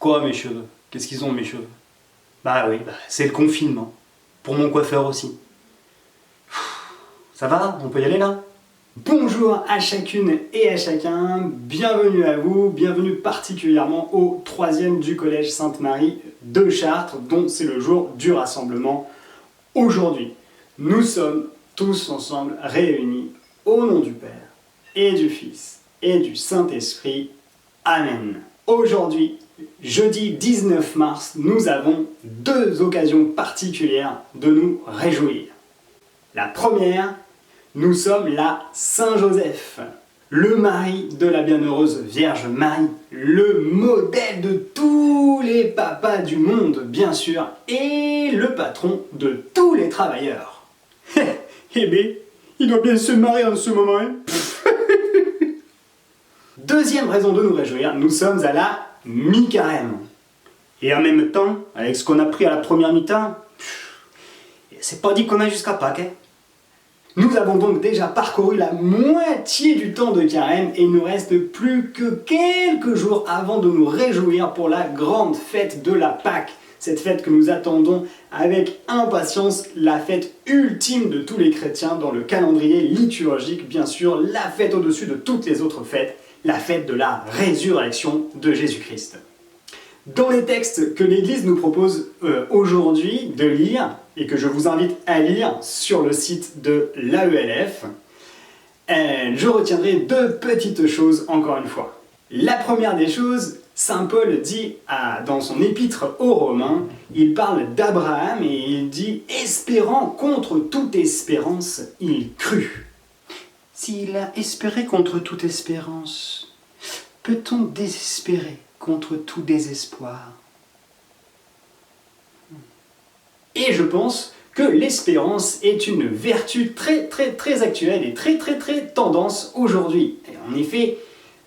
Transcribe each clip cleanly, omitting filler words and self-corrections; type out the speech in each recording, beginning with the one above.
Quoi mes cheveux? Qu'est-ce qu'ils ont mes cheveux? Bah oui, c'est le confinement. Pour mon coiffeur aussi. Ça va? On peut y aller là? Bonjour à chacune et à chacun, bienvenue à vous, bienvenue particulièrement au 3e du Collège Sainte-Marie de Chartres, dont c'est le jour du rassemblement aujourd'hui. Nous sommes tous ensemble réunis au nom du Père et du Fils et du Saint-Esprit. Amen. Aujourd'hui, jeudi 19 mars, nous avons deux occasions particulières de nous réjouir. La première, nous sommes la Saint-Joseph, le mari de la bienheureuse Vierge Marie, le modèle de tous les papas du monde, bien sûr, et le patron de tous les travailleurs. Eh bien, il doit bien se marier en ce moment, hein. Deuxième raison de nous réjouir, nous sommes à la mi-carême. Et en même temps, avec ce qu'on a pris à la première mi-temps, c'est pas dit qu'on a jusqu'à Pâques, hein. Nous avons donc déjà parcouru la moitié du temps de carême et il nous reste plus que quelques jours avant de nous réjouir pour la grande fête de la Pâque. Cette fête que nous attendons avec impatience, la fête ultime de tous les chrétiens dans le calendrier liturgique, bien sûr, la fête au-dessus de toutes les autres fêtes, la fête de la résurrection de Jésus-Christ. Dans les textes que l'Église nous propose aujourd'hui de lire, et que je vous invite à lire sur le site de l'AELF, je retiendrai deux petites choses encore une fois. La première des choses, Saint Paul dit dans son épître aux Romains, il parle d'Abraham et il dit « espérant contre toute espérance, il crut ». S'il a espéré contre toute espérance, peut-on désespérer contre tout désespoir? Et je pense que l'espérance est une vertu très actuelle et très tendance aujourd'hui. Et en effet,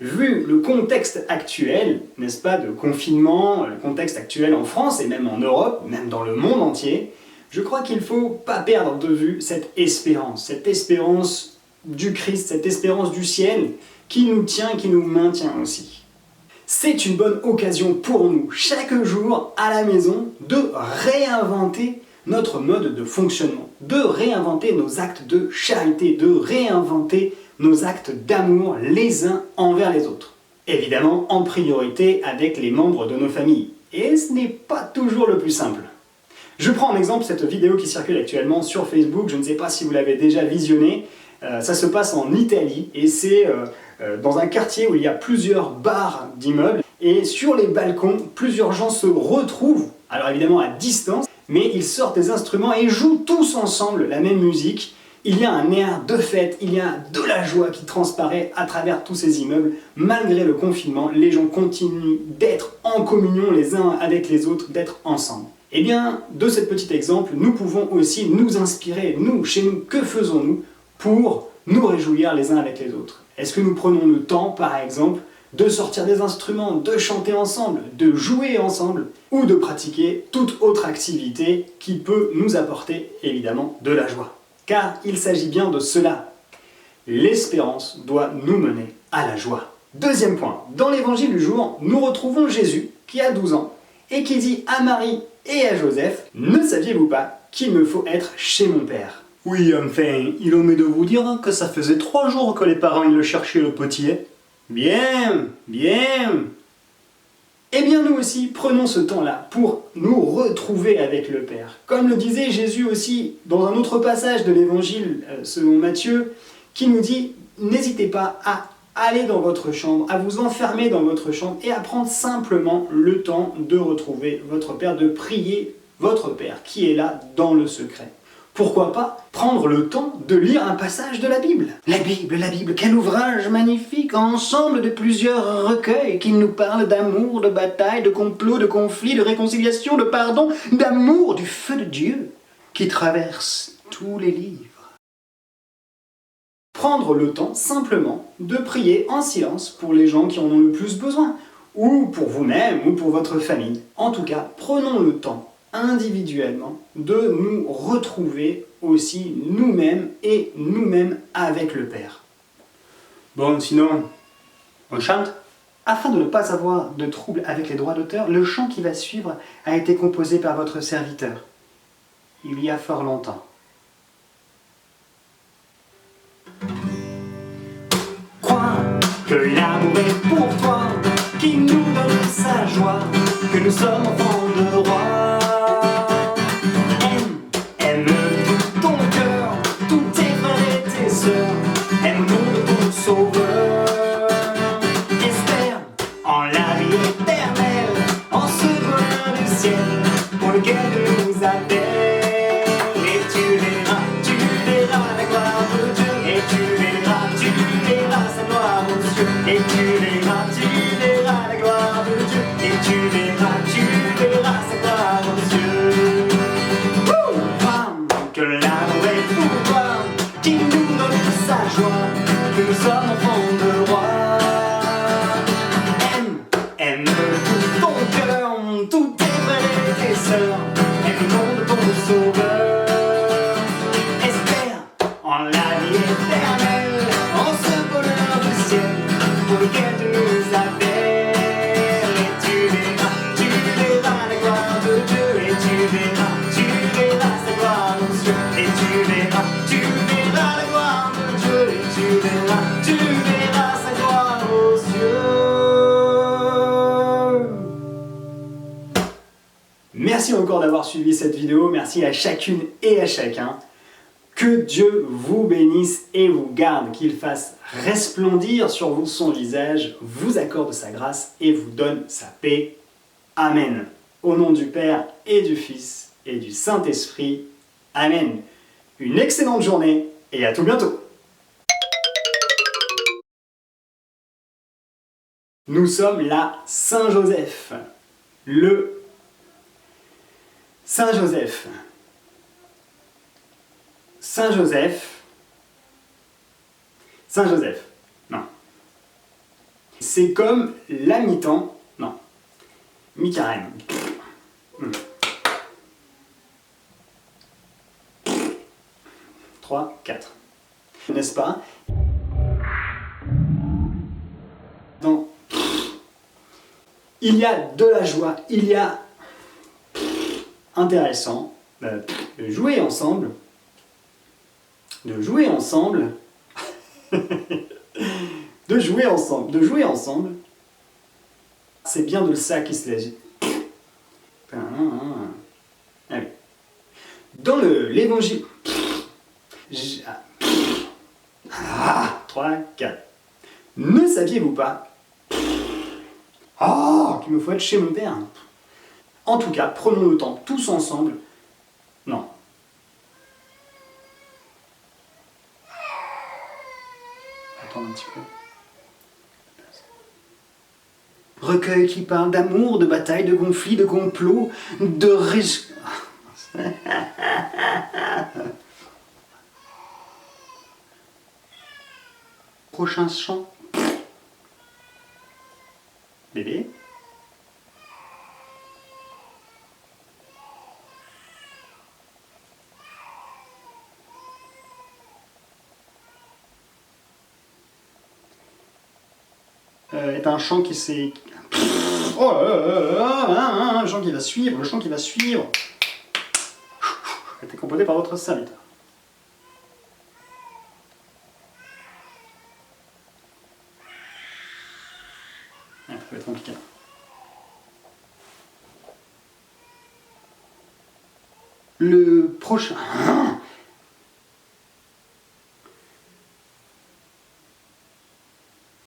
vu le contexte actuel, n'est-ce pas, de confinement, le contexte actuel en France et même en Europe, même dans le monde entier, je crois qu'il ne faut pas perdre de vue cette espérance du Christ, cette espérance du ciel qui nous tient, qui nous maintient aussi. C'est une bonne occasion pour nous, chaque jour à la maison, de réinventer notre mode de fonctionnement, de réinventer nos actes de charité, de réinventer nos actes d'amour les uns envers les autres. Évidemment, en priorité avec les membres de nos familles. Et ce n'est pas toujours le plus simple. Je prends en exemple cette vidéo qui circule actuellement sur Facebook, je ne sais pas si vous l'avez déjà visionnée. Ça se passe en Italie et c'est dans un quartier où il y a plusieurs bars d'immeubles et sur les balcons, plusieurs gens se retrouvent, alors évidemment à distance, mais ils sortent des instruments et jouent tous ensemble la même musique. Il y a un air de fête, il y a de la joie qui transparaît à travers tous ces immeubles. Malgré le confinement, les gens continuent d'être en communion les uns avec les autres, d'être ensemble. Et bien, de ce petit exemple, nous pouvons aussi nous inspirer, nous, chez nous, que faisons-nous pour nous réjouir les uns avec les autres? Est-ce que nous prenons le temps, par exemple, de sortir des instruments, de chanter ensemble, de jouer ensemble, ou de pratiquer toute autre activité qui peut nous apporter, évidemment, de la joie? Car il s'agit bien de cela. L'espérance doit nous mener à la joie. Deuxième point, dans l'évangile du jour, nous retrouvons Jésus, qui a 12 ans, et qui dit à Marie et à Joseph, « Ne saviez-vous pas qu'il me faut être chez mon Père ?» Oui, enfin, il omet de vous dire que ça faisait 3 jours que les parents ils le cherchaient le petit. Bien. Eh bien nous aussi, prenons ce temps-là pour nous retrouver avec le Père. Comme le disait Jésus aussi dans un autre passage de l'évangile selon Matthieu, qui nous dit, n'hésitez pas à aller dans votre chambre, à vous enfermer dans votre chambre et à prendre simplement le temps de retrouver votre Père, de prier votre Père qui est là dans le secret. Pourquoi pas prendre le temps de lire un passage de la Bible? La Bible, quel ouvrage magnifique, ensemble de plusieurs recueils qui nous parlent d'amour, de bataille, de complot, de conflit, de réconciliation, de pardon, d'amour, du feu de Dieu qui traverse tous les livres. Prendre le temps simplement de prier en silence pour les gens qui en ont le plus besoin, ou pour vous-même, ou pour votre famille. En tout cas, prenons le temps individuellement de nous retrouver aussi nous-mêmes et nous-mêmes avec le Père. Bon, sinon, on chante? Afin de ne pas avoir de trouble avec les droits d'auteur, le chant qui va suivre a été composé par votre serviteur, il y a fort longtemps. Crois que l'amour est pour toi, qui nous donne sa joie, que nous sommes enfants de roi. Aime tout ton cœur, tous tes frères et tes sœurs, aime au nom de ton sauveur. Espère en la vie éternelle, en ce bonheur du ciel, pour lequel Dieu nous appelle. Et tu verras la gloire de Dieu, et tu verras sa gloire aux cieux, et tu verras la gloire de Dieu, et tu verras sa gloire aux cieux. Que l'amour est pour toi, qui nous donne sa joie, que nous sommes enfants de roi. Aime tout ton cœur, tous tes frères et tes sœurs, aime le nom de ton sauveur. Espère en la vie éternelle, en ce bonheur du ciel, pour lequel tu nous appelles. Et tu verras la gloire de Dieu, et tu verras sa gloire aux cieux. Et tu verras la gloire de Dieu, et tu verras sa gloire aux cieux. Merci encore d'avoir suivi cette vidéo, merci à chacune et à chacun. Que Dieu vous bénisse et vous garde, qu'il fasse resplendir sur vous son visage, vous accorde sa grâce et vous donne sa paix. Amen. Au nom du Père et du Fils et du Saint-Esprit. Amen. Une excellente journée et à tout bientôt. Nous sommes la Saint-Joseph. Le Saint-Joseph. Saint-Joseph. Saint-Joseph. Non. C'est comme la mi-temps. Non. Mi-carême. 3, 4. N'est-ce pas? Donc, il y a de la joie, il y a intéressant de jouer ensemble, de jouer ensemble, de jouer ensemble. C'est bien de ça qui se lève. Allez. Dans l'évangile. 3, 4. Ne saviez-vous pas? Qu'il me faut être chez mon père. En tout cas, prenons le temps, tous ensemble. Non. Attends un petit peu. Recueil qui parle d'amour, de bataille, de conflit, de complot, de risque. Prochain chant. Bébé. Est un chant qui s'est... Oh un chant qui va suivre, le chant qui va suivre. A été composé par votre serviteur. Ça peut être compliqué. Le prochain...